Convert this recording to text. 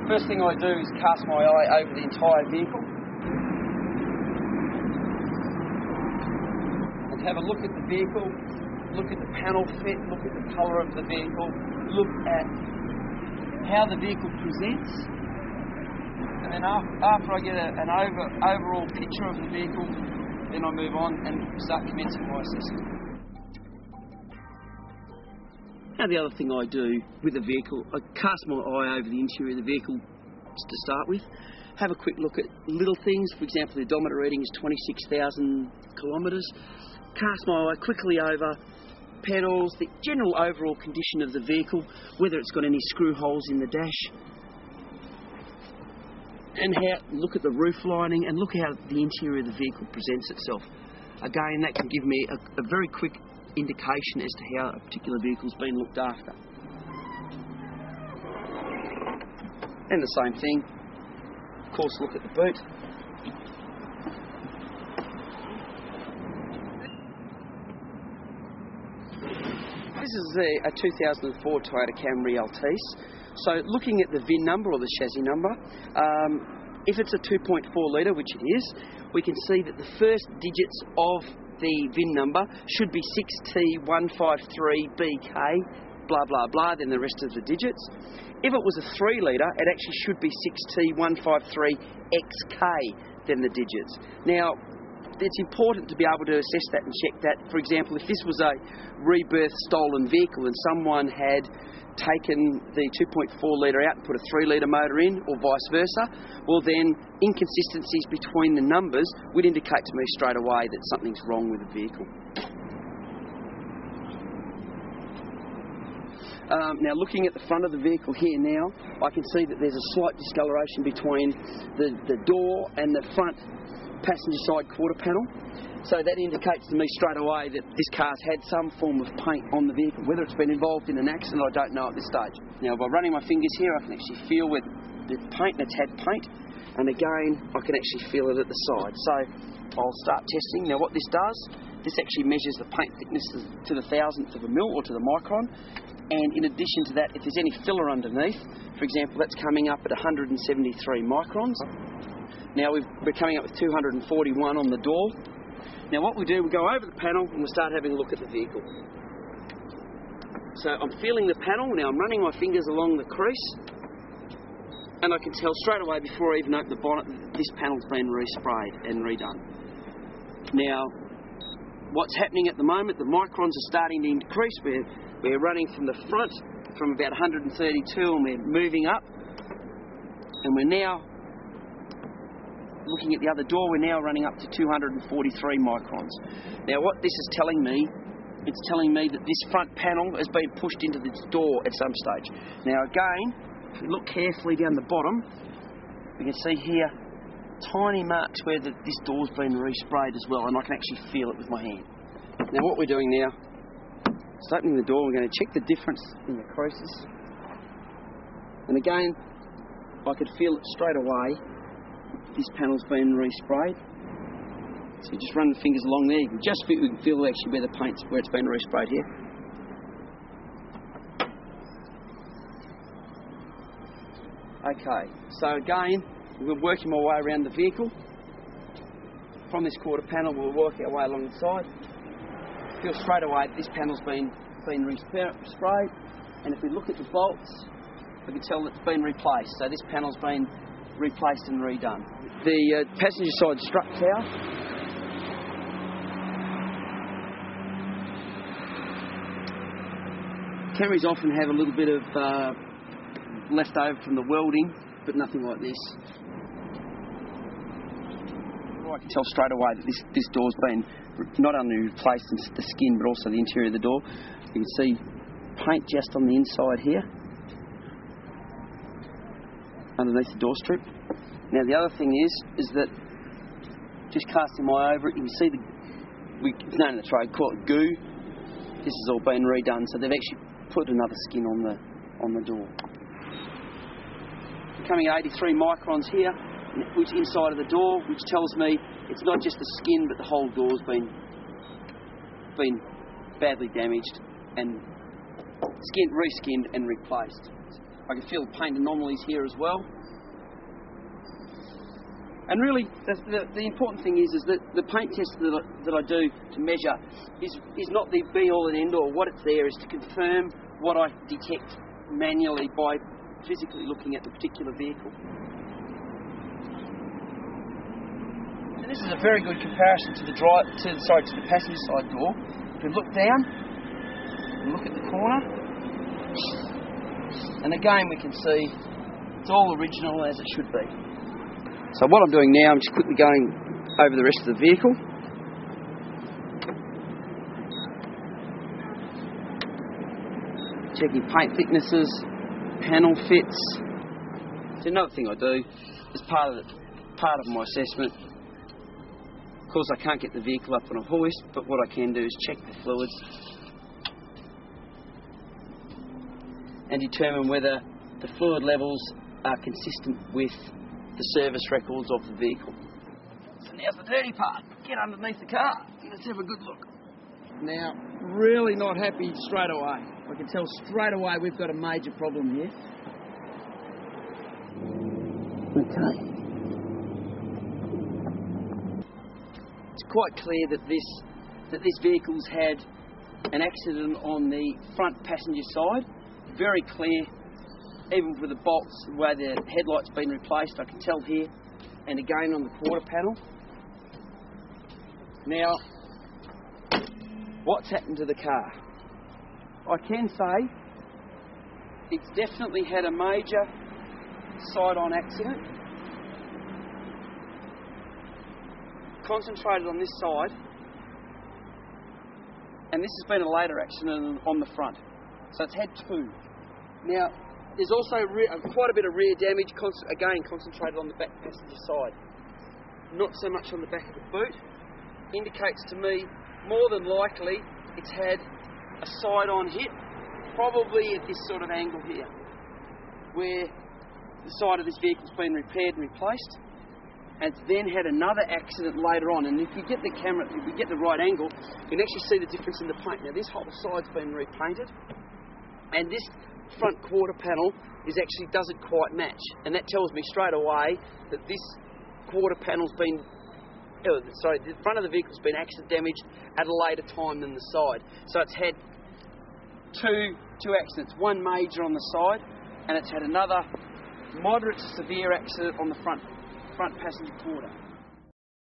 First thing I do is cast my eye over the entire vehicle and have a look at the vehicle, look at the panel fit, look at the colour of the vehicle, look at how the vehicle presents, and then after I get an overall picture of the vehicle, then I move on and start commencing my assessment. Now the other thing I do with the vehicle, I cast my eye over the interior of the vehicle to start with, have a quick look at little things. For example, the odometer reading is 26,000 kilometres. Cast my eye quickly over pedals, the general overall condition of the vehicle, whether it's got any screw holes in the dash, and look at the roof lining and look how the interior of the vehicle presents itself. Again, that can give me a very quick indication as to how a particular vehicle's been looked after. And the same thing, of course, look at the boot. This is a 2004 Toyota Camry Altice. So looking at the VIN number or the chassis number, if it's a 2.4 litre, which it is, we can see that the first digits of the VIN number should be 6T153BK, blah blah blah, then the rest of the digits. If it was a 3 litre, it actually should be 6T153XK, then the digits. Now, it's important to be able to assess that and check that. For example, if this was a rebirth stolen vehicle and someone had taken the 2.4 litre out and put a 3 litre motor in, or vice versa, well then inconsistencies between the numbers would indicate to me straight away that something's wrong with the vehicle. Now looking at the front of the vehicle here now, I can see that there's a slight discoloration between the door and the front passenger side quarter panel. So that indicates to me straight away that this car's had some form of paint on the vehicle. Whether it's been involved in an accident, I don't know at this stage. Now by running my fingers here, I can actually feel where the paint that's had paint, and again I can actually feel it at the side. So I'll start testing. Now what this does, this actually measures the paint thickness to the thousandth of a mil, or to the micron, and in addition to that, if there's any filler underneath, for example, that's coming up at 173 microns. Now we're coming up with 241 on the door. Now what we do, we go over the panel and we start having a look at the vehicle. So I'm feeling the panel, now I'm running my fingers along the crease, and I can tell straight away before I even open the bonnet that this panel's been resprayed and redone. Now, what's happening at the moment, the microns are starting to increase. We're running from the front from about 132 and we're moving up, and we're now looking at the other door, we're now running up to 243 microns. Now what this is telling me, it's telling me that this front panel has been pushed into this door at some stage. Now again, if we look carefully down the bottom, we can see here tiny marks where this door's been resprayed as well, and I can actually feel it with my hand. Now what we're doing now is opening the door. We're going to check the difference in the creases, and again I could feel it straight away. This panel's been resprayed. So you just run the fingers along there. You can just feel actually where it's been resprayed here. Okay, so again, we're working my way around the vehicle. From this quarter panel, we'll work our way along the side. Feel straight away that this panel's been resprayed, and if we look at the bolts, we can tell that it's been replaced. So this panel's been replaced and redone. The passenger side strut tower. Camrys often have a little bit of left over from the welding, but nothing like this. I can tell straight away that this door's been not only replaced in the skin, but also the interior of the door. You can see paint just on the inside here, underneath the door strip. Now the other thing is that just casting my eye over it, you can see it's known in the trade, call it goo. This has all been redone, so they've actually put another skin on the door. Coming at 83 microns here, which inside of the door, which tells me it's not just the skin, but the whole door's been badly damaged and reskinned and replaced. I can feel the paint anomalies here as well. And really, the important thing is that the paint test that I do to measure is not the be-all and end-all. What it's there is to confirm what I detect manually by physically looking at the particular vehicle. So this is a very good comparison to the passenger side door. If we look down and look at the corner, and again we can see it's all original as it should be. So what I'm doing now, I'm just quickly going over the rest of the vehicle. Checking paint thicknesses, panel fits. So another thing I do as part of my assessment. Of course, I can't get the vehicle up on a hoist, but what I can do is check the fluids and determine whether the fluid levels are consistent with the service records of the vehicle. So now's the dirty part. Get underneath the car. Let's have a good look. Now, really not happy straight away. I can tell straight away we've got a major problem here. Okay. It's quite clear that this vehicle's had an accident on the front passenger side. Very clear. Even with the bolts, the way the headlight's been replaced, I can tell here, and again on the quarter panel. Now, what's happened to the car? I can say it's definitely had a major side-on accident. Concentrated on this side, and this has been a later accident on the front. So it's had two. Now, there's also quite a bit of rear damage, again concentrated on the back passenger side. Not so much on the back of the boot. Indicates to me, more than likely, it's had a side-on hit, probably at this sort of angle here, where the side of this vehicle's been repaired and replaced, and it's then had another accident later on. And if you get the camera, if we get the right angle, you can actually see the difference in the paint. Now, this whole side's been repainted, and this front quarter panel doesn't quite match, and that tells me straight away that this quarter panel's been the front of the vehicle's been accident damaged at a later time than the side. So it's had two accidents, one major on the side, and it's had another moderate to severe accident on the front passenger quarter.